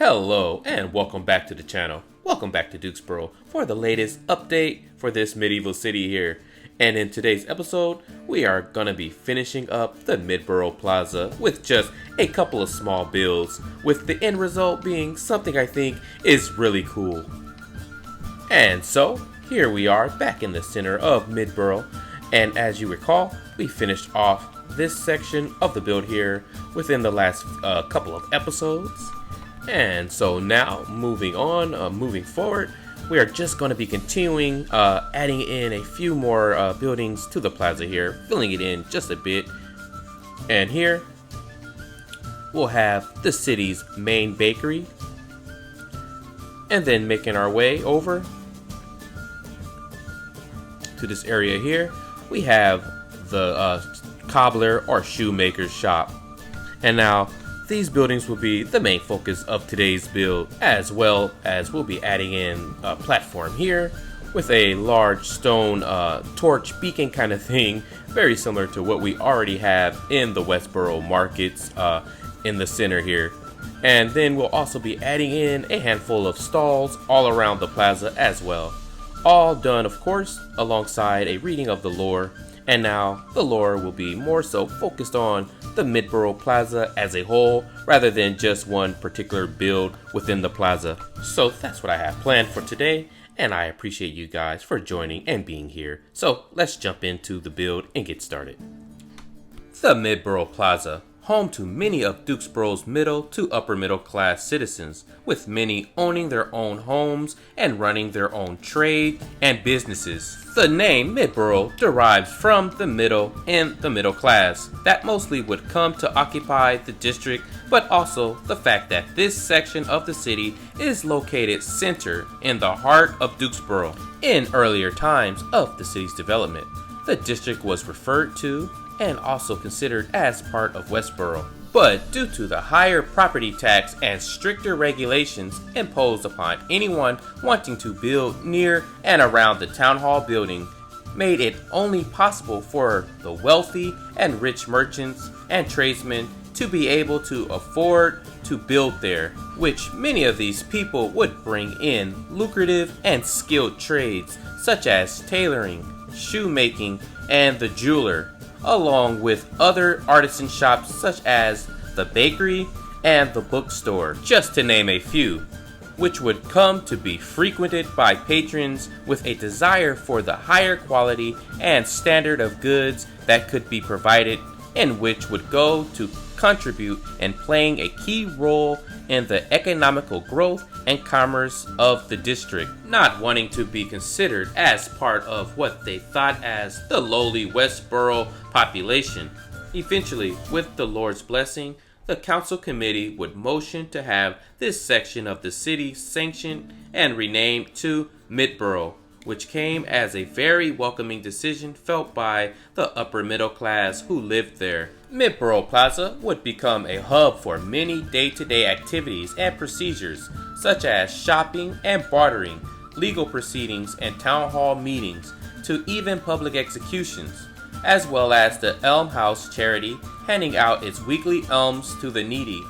Hello and welcome back to the channel. Welcome back to Dukesbrough for the latest update for this medieval city here. And in today's episode, we are going to be finishing up the Midbrough Plaza with just a couple of small builds, with the end result being something I think is really cool. And so, here we are back in the center of Midbrough, and as you recall, we finished off this section of the build here within the last couple of episodes. And so now, moving forward, we are just going to be continuing adding in a few more buildings to the plaza here, filling it in just a bit. And here, we'll have the city's main bakery. And then making our way over to this area here, we have the cobbler or shoemaker's shop. And now, these buildings will be the main focus of today's build, as well as we'll be adding in a platform here with a large stone torch beacon kind of thing, very similar to what we already have in the Westboro markets in the center here. And then we'll also be adding in a handful of stalls all around the plaza as well. All done, of course, alongside a reading of the lore. And now, the lore will be more so focused on the Midbrough Plaza as a whole, rather than just one particular build within the plaza. So that's what I have planned for today, and I appreciate you guys for joining and being here. So let's jump into the build and get started. The Midbrough Plaza, home to many of Dukesbrough's middle to upper middle class citizens, with many owning their own homes and running their own trade and businesses. The name Midbrough derives from the middle and the middle class that mostly would come to occupy the district, but also the fact that this section of the city is located center in the heart of Dukesbrough. In earlier times of the city's development, the district was referred to and also considered as part of Westboro. But due to the higher property tax and stricter regulations imposed upon anyone wanting to build near and around the town hall building, made it only possible for the wealthy and rich merchants and tradesmen to be able to afford to build there, which many of these people would bring in lucrative and skilled trades such as tailoring, shoemaking, and the jeweler, along with other artisan shops such as the bakery and the bookstore, just to name a few, which would come to be frequented by patrons with a desire for the higher quality and standard of goods that could be provided, and which would go to contribute in playing a key role in the economical growth and commerce of the district, not wanting to be considered as part of what they thought as the lowly Westboro population. Eventually, with the Lord's blessing, the council committee would motion to have this section of the city sanctioned and renamed to Midbrough, which came as a very welcoming decision felt by the upper middle class who lived there. Midbrough Plaza would become a hub for many day-to-day activities and procedures, such as shopping and bartering, legal proceedings and town hall meetings, to even public executions, as well as the Elm House charity handing out its weekly alms to the needy,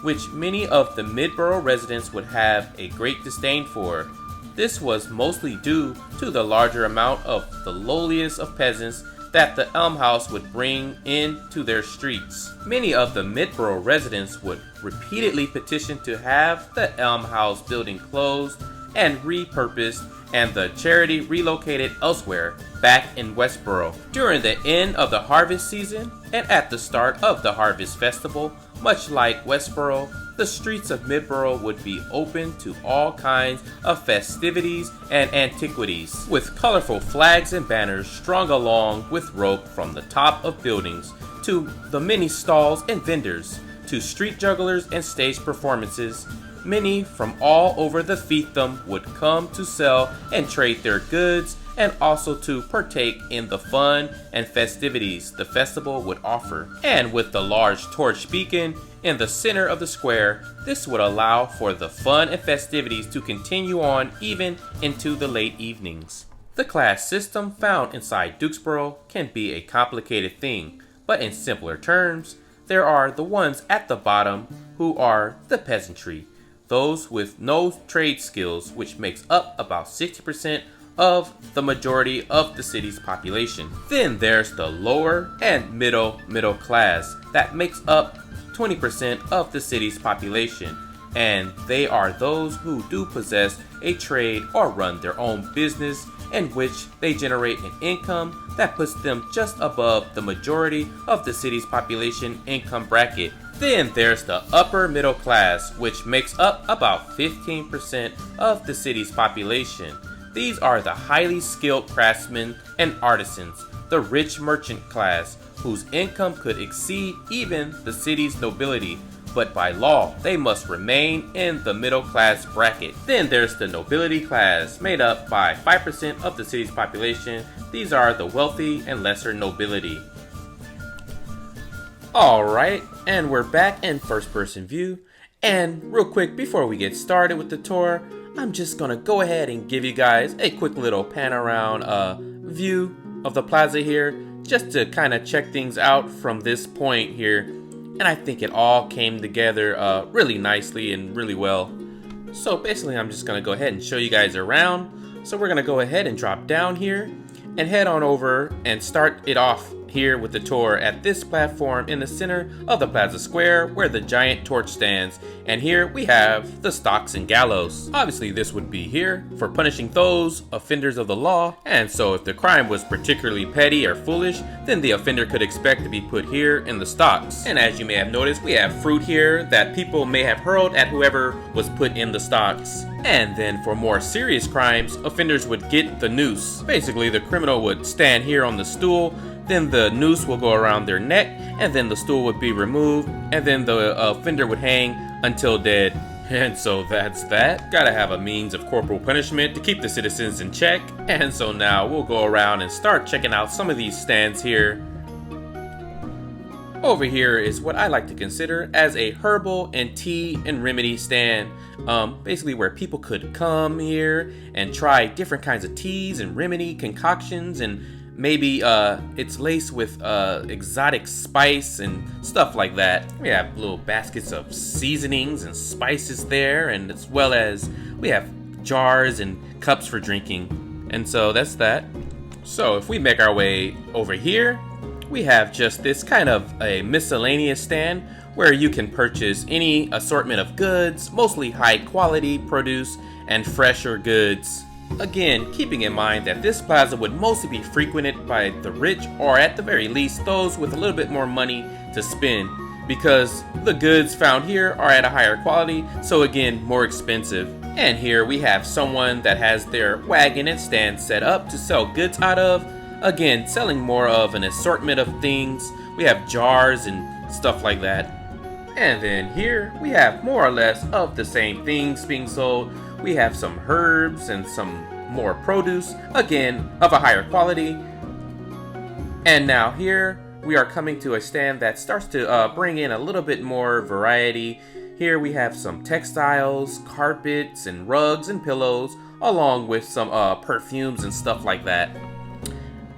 which many of the Midbrough residents would have a great disdain for. This was mostly due to the larger amount of the lowliest of peasants that the Elm House would bring into their streets. Many of the Midbrough residents would repeatedly petition to have the Elm House building closed and repurposed, and the charity relocated elsewhere back in Westboro. During the end of the harvest season and at the start of the harvest festival, much like Westboro, the streets of Midbrough would be open to all kinds of festivities and antiquities, with colorful flags and banners strung along with rope from the top of buildings, to the many stalls and vendors, to street jugglers and stage performances. Many from all over the fiefdom would come to sell and trade their goods, and also to partake in the fun and festivities the festival would offer. And with the large torch beacon in the center of the square, this would allow for the fun and festivities to continue on even into the late evenings. The class system found inside Dukesbrough can be a complicated thing, but in simpler terms, there are the ones at the bottom who are the peasantry, those with no trade skills, which makes up about 60% of the majority of the city's population. Then there's the lower and middle class that makes up 20% of the city's population, and they are those who do possess a trade or run their own business in which they generate an income that puts them just above the majority of the city's population income bracket. Then there's the upper middle class, which makes up about 15% of the city's population. These are the highly skilled craftsmen and artisans, the rich merchant class, whose income could exceed even the city's nobility, but by law, they must remain in the middle class bracket. Then there's the nobility class, made up by 5% of the city's population. These are the wealthy and lesser nobility. Alright, and we're back in first person view. And real quick, before we get started with the tour, I'm just gonna go ahead and give you guys a quick little pan around view of the plaza here, just to kind of check things out from this point here. And I think it all came together really nicely and really well. So basically I'm just gonna go ahead and show you guys around. So we're gonna go ahead and drop down here and head on over and start it off here with the tour at this platform in the center of the plaza square where the giant torch stands. And here we have the stocks and gallows. Obviously this would be here for punishing those offenders of the law, and so if the crime was particularly petty or foolish, then the offender could expect to be put here in the stocks. And as you may have noticed, we have fruit here that people may have hurled at whoever was put in the stocks. And then for more serious crimes, offenders would get the noose. Basically the criminal would stand here on the stool, then the noose will go around their neck, and then the stool would be removed, and then the offender would hang until dead. And so that's that. Gotta have a means of corporal punishment to keep the citizens in check. And so now we'll go around and start checking out some of these stands here. Over here is what I like to consider as a herbal and tea and remedy stand. Basically where people could come here and try different kinds of teas and remedy concoctions, and maybe it's laced with exotic spice and stuff like that. We have little baskets of seasonings and spices there, and as well as we have jars and cups for drinking. And so that's that. So if we make our way over here, we have just this kind of a miscellaneous stand where you can purchase any assortment of goods, mostly high quality produce and fresher goods. Again, keeping in mind that this plaza would mostly be frequented by the rich, or at the very least those with a little bit more money to spend, because the goods found here are at a higher quality, so again, more expensive. And here we have someone that has their wagon and stand set up to sell goods out of. Again, selling more of an assortment of things. We have jars and stuff like that. And then here we have more or less of the same things being sold. We have some herbs and some more produce, again of a higher quality. And now here we are coming to a stand that starts to bring in a little bit more variety. Here we have some textiles, carpets and rugs and pillows, along with some perfumes and stuff like that.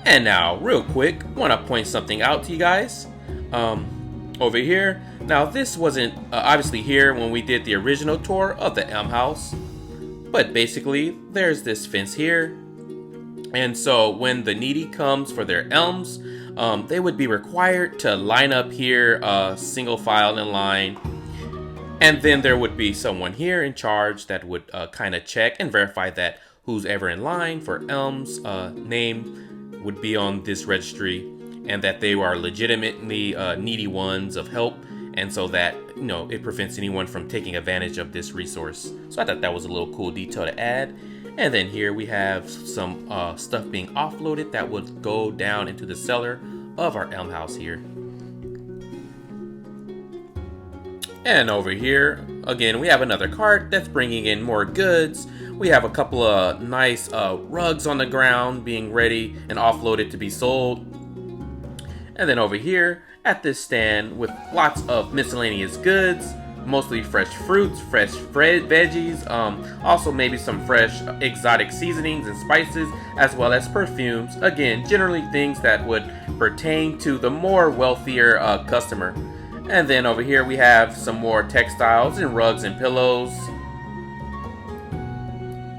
And now real quick, want to point something out to you guys. Over here, now this wasn't obviously here when we did the original tour of the Elm House, but basically there's this fence here, and so when the needy comes for their elms, they would be required to line up here single file in line, and then there would be someone here in charge that would kind of check and verify that who's ever in line for elms name would be on this registry, and that they are legitimately needy ones of help, and so that, you know, it prevents anyone from taking advantage of this resource. So I thought that was a little cool detail to add. And then here we have some stuff being offloaded that would go down into the cellar of our Elm House here. And over here, again, we have another cart that's bringing in more goods. We have a couple of nice rugs on the ground being ready and offloaded to be sold. And then over here at this stand with lots of miscellaneous goods, mostly fresh fruits, fresh veggies, also maybe some fresh exotic seasonings and spices, as well as perfumes. Again, generally things that would pertain to the more wealthier customer. And then over here we have some more textiles and rugs and pillows.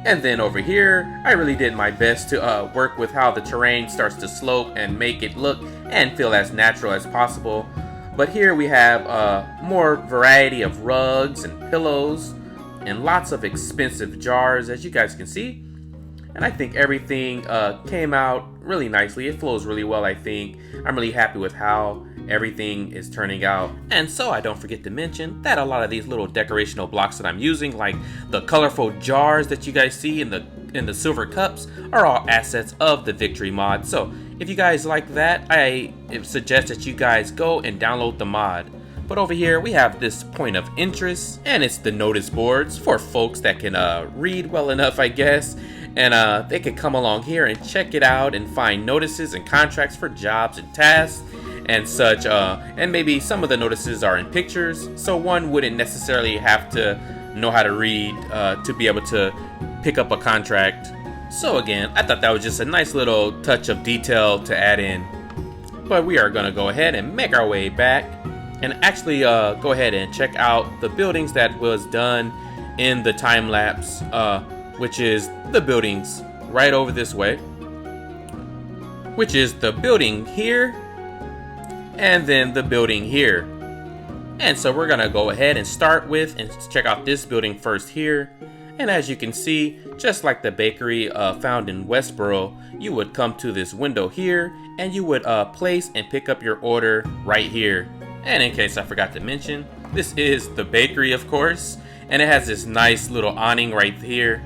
And then over here, I really did my best to work with how the terrain starts to slope and make it look and feel as natural as possible. But here we have more variety of rugs and pillows and lots of expensive jars, as you guys can see. And I think everything came out really nicely. It flows really well, I think. I'm really happy with how everything is turning out. And so I don't forget to mention that a lot of these little decorational blocks that I'm using, like the colorful jars that you guys see in the silver cups, are all assets of the Victory mod. So if you guys like that, I suggest that you guys go and download the mod. But over here we have this point of interest, and it's the notice boards for folks that can read well enough, I guess. And they can come along here and check it out and find notices and contracts for jobs and tasks and such. And maybe some of the notices are in pictures, so one wouldn't necessarily have to know how to read to be able to pick up a contract. So again, I thought that was just a nice little touch of detail to add in. But we are going to go ahead and make our way back and actually go ahead and check out the buildings that was done in the time lapse, which is the buildings right over this way, which is the building here and then the building here. And so we're gonna go ahead and start with and check out this building first here. And as you can see, just like the bakery found in Westborough, you would come to this window here and you would place and pick up your order right here. And in case I forgot to mention, this is the bakery, of course, and it has this nice little awning right here.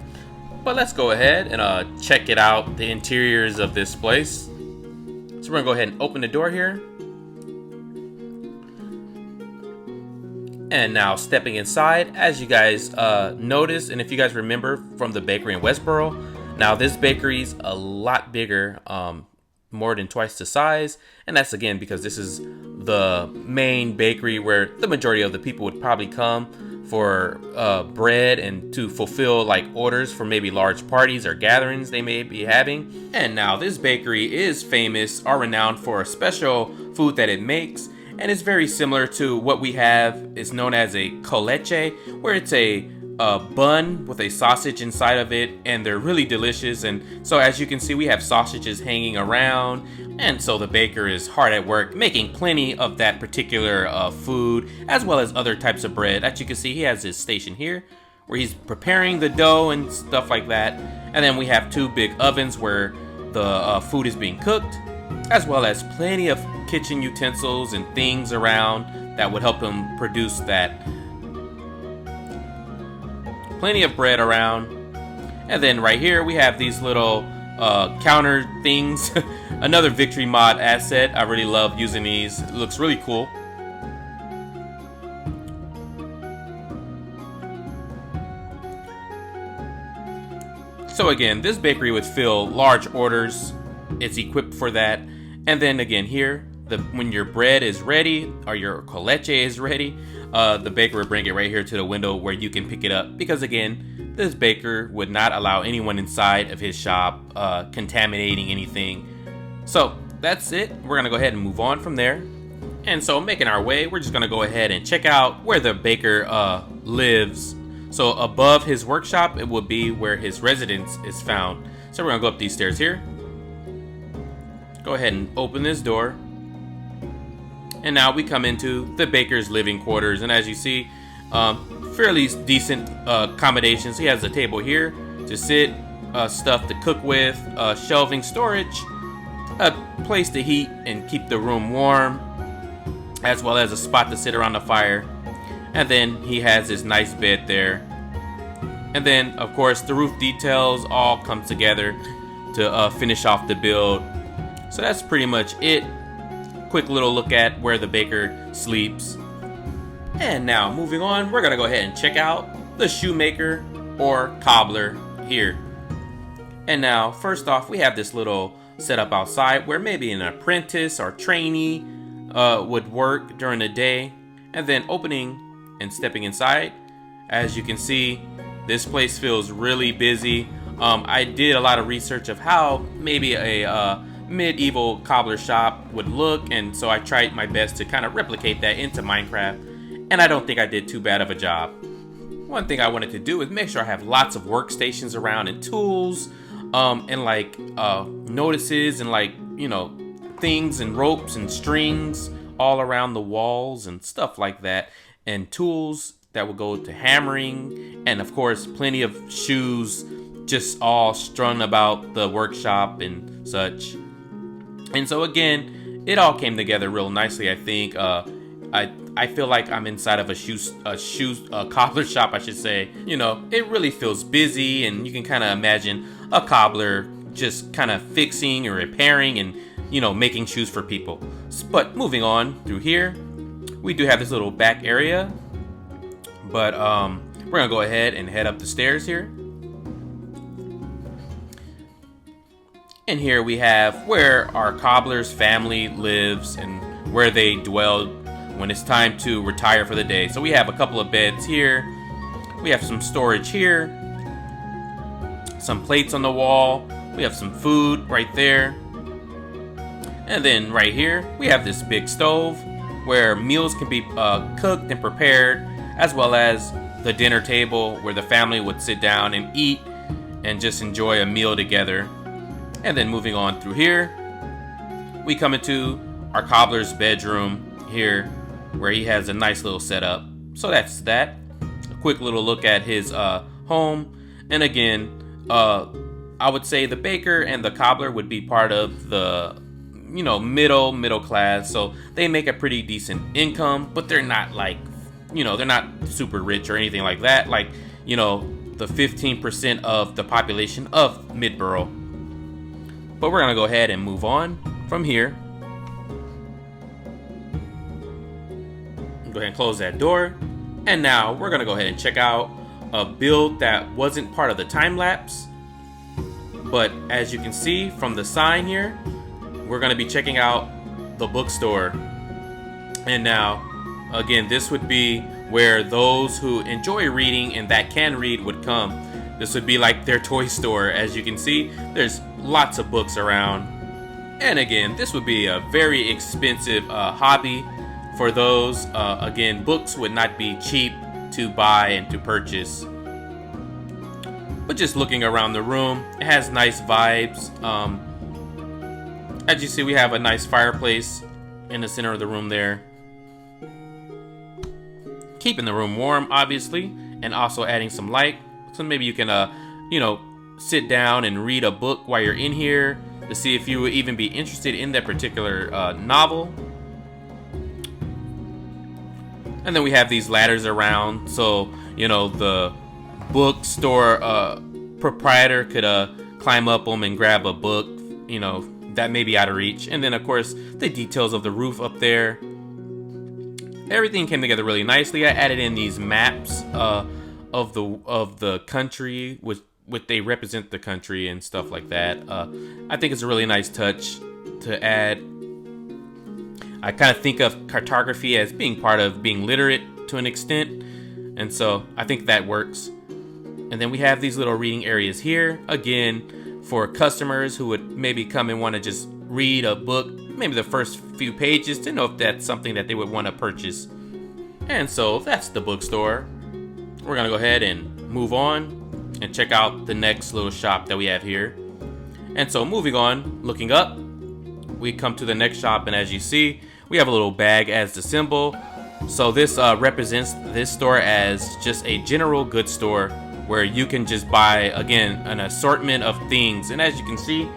But let's go ahead and check it out, the interiors of this place. So we're gonna go ahead and open the door here. And now stepping inside, as you guys notice, and if you guys remember from the bakery in Westborough, now this bakery's a lot bigger, more than twice the size. And that's again because this is the main bakery where the majority of the people would probably come for bread and to fulfill like orders for maybe large parties or gatherings they may be having. And now this bakery is famous or renowned for a special food that it makes, and it's very similar to what we have. It's known as a coleche, where it's a bun with a sausage inside of it, and they're really delicious. And so as you can see, we have sausages hanging around, and so the baker is hard at work making plenty of that particular food, as well as other types of bread. As you can see, he has his station here where he's preparing the dough and stuff like that. And then we have two big ovens where the food is being cooked, as well as plenty of kitchen utensils and things around that would help him produce that. Plenty of bread around. And then right here we have these little counter things. Another Victory mod asset. I really love using these. It looks really cool. So again, this bakery would fill large orders. It's equipped for that. And then again here, when your bread is ready or your coleche is ready, the baker would bring it right here to the window where you can pick it up. Because again, this baker would not allow anyone inside of his shop contaminating anything. So that's it. We're gonna go ahead and move on from there. And so making our way, we're just gonna go ahead and check out where the baker lives. So above his workshop, it would be where his residence is found. So we're gonna go up these stairs here. Go ahead and open this door. And now we come into the baker's living quarters. And as you see, fairly decent accommodations. He has a table here to sit, stuff to cook with, shelving storage, a place to heat and keep the room warm, as well as a spot to sit around the fire. And then he has his nice bed there. And then, of course, the roof details all come together to finish off the build. So that's pretty much it. Quick little look at where the baker sleeps. And now moving on, we're gonna go ahead and check out the shoemaker or cobbler here. And now first off, we have this little setup outside where maybe an apprentice or trainee would work during the day. And then opening and stepping inside, as you can see, this place feels really busy. I did a lot of research of how maybe a medieval cobbler shop would look, and so I tried my best to kind of replicate that into Minecraft, and I don't think I did too bad of a job. one thing I wanted to do is make sure I have lots of workstations around and tools, and like notices and like, you know, things and ropes and strings all around the walls and stuff like that, and tools that will go to hammering, and of course plenty of shoes just all strung about the workshop and such. And so again, it all came together real nicely. I think I feel like I'm inside of a cobbler shop, I should say. You know, it really feels busy, and you can kind of imagine a cobbler just kind of fixing or repairing and, you know, making shoes for people. But moving on through here, we do have this little back area, but we're gonna go ahead and head up the stairs here. And here we have where our cobbler's family lives and where they dwell when it's time to retire for the day. So we have a couple of beds here. We have some storage here. Some plates on the wall. We have some food right there. And then right here, we have this big stove where meals can be cooked and prepared, as well as the dinner table where the family would sit down and eat and just enjoy a meal together. And then moving on through here, we come into our cobbler's bedroom here, where he has a nice little setup. So that's that. A quick little look at his home. And again, I would say the baker and the cobbler would be part of the, you know, middle class. So they make a pretty decent income, but they're not like, you know, they're not super rich or anything like that. Like, you know, the 15% of the population of Midbrough. But we're gonna go ahead and move on from here. Go ahead and close that door. And now we're gonna go ahead and check out a build that wasn't part of the time lapse. But as you can see from the sign here, we're gonna be checking out the bookstore. And now, again, this would be where those who enjoy reading and that can read would come. This would be like their toy store. As you can see, there's lots of books around. And again, this would be a very expensive hobby for those. Again, books would not be cheap to buy and to purchase. But just looking around the room, it has nice vibes. As you see, we have a nice fireplace in the center of the room there, keeping the room warm, obviously, and also adding some light. So maybe you can, you know, sit down and read a book while you're in here to see if you would even be interested in that particular novel. And then we have these ladders around, so, you know, the bookstore proprietor could climb up them and grab a book, you know, that may be out of reach. And then, of course, the details of the roof up there. Everything came together really nicely. I added in these maps of the country, with they represent the country and stuff like that. I think it's a really nice touch to add. I kind of think of cartography as being part of being literate to an extent, and so I think that works. And then we have these little reading areas here, again, for customers who would maybe come and want to just read a book, maybe the first few pages, to know if that's something that they would want to purchase. And so that's the bookstore. We're gonna go ahead and move on and check out the next little shop that we have here. And so moving on, looking up, we come to the next shop, and as you see, we have a little bag as the symbol. So this represents this store as just a general goods store where you can just buy, again, an assortment of things. And as you can see,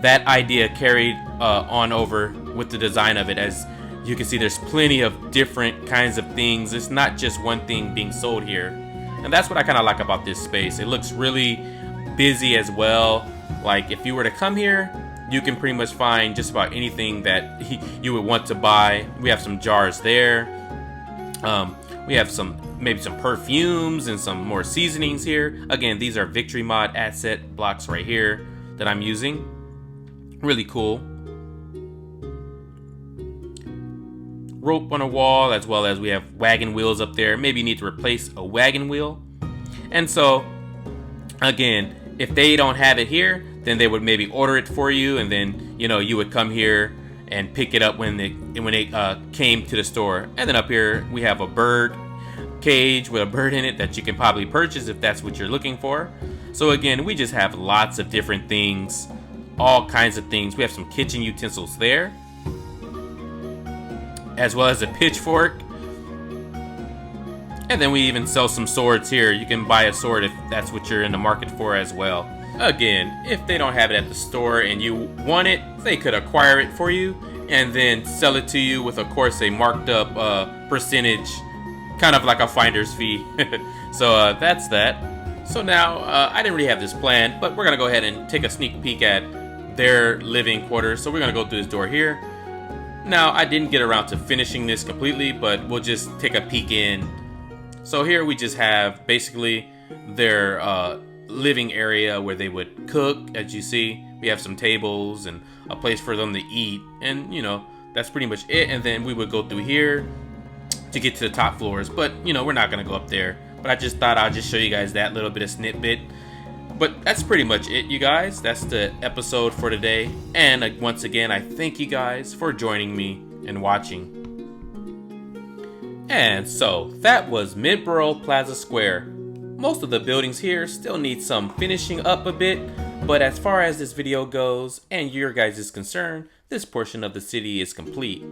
that idea carried on over with the design of it. As you can see, there's plenty of different kinds of things. It's not just one thing being sold here. And that's what I kind of like about this space. It looks really busy as well. Like if you were to come here, you can pretty much find just about anything that you would want to buy. We have some jars there. We have maybe some perfumes and some more seasonings here. Again, these are Victory Mod asset blocks right here that I'm using. Really cool. Rope on a wall, as well as we have wagon wheels up there. Maybe you need to replace a wagon wheel. And so, again, if they don't have it here, then they would maybe order it for you, and then, you know, you would come here and pick it up when they came to the store. And then up here we have a bird cage with a bird in it that you can probably purchase if that's what you're looking for. So again, we just have lots of different things, all kinds of things. We have some kitchen utensils there, as well as a pitchfork. And then we even sell some swords here. You can buy a sword if that's what you're in the market for as well. Again, if they don't have it at the store and you want it, they could acquire it for you and then sell it to you with, of course, a marked up percentage, kind of like a finder's fee. So that's that. So now, I didn't really have this planned, but we're gonna go ahead and take a sneak peek at their living quarters. So we're gonna go through this door here. Now, I didn't get around to finishing this completely, but we'll just take a peek in. So here we just have basically their living area where they would cook. As you see, we have some tables and a place for them to eat, and you know, that's pretty much it. And then we would go through here to get to the top floors, but you know, we're not gonna go up there. But I just thought I'd just show you guys that little bit of snippet. But that's pretty much it, you guys. That's the episode for today. And once again, I thank you guys for joining me and watching. And so, that was Midbrough Plaza Square. Most of the buildings here still need some finishing up a bit, but as far as this video goes and your guys is concerned, this portion of the city is complete.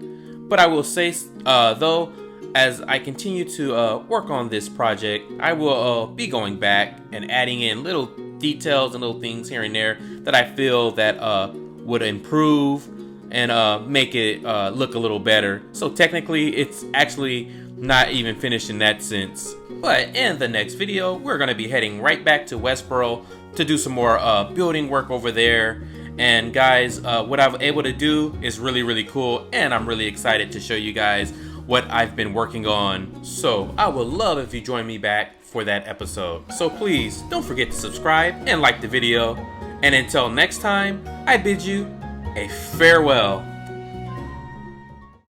But I will say, though, as I continue to work on this project, I will be going back and adding in little details and little things here and there that I feel that would improve and make it look a little better. So technically, it's actually not even finished in that sense. But in the next video, we're going to be heading right back to Westborough to do some more building work over there. And guys, what I'm able to do is really cool, and I'm really excited to show you guys what I've been working on. So I would love if you join me back for that episode. So please don't forget to subscribe and like the video. And until next time, I bid you a farewell.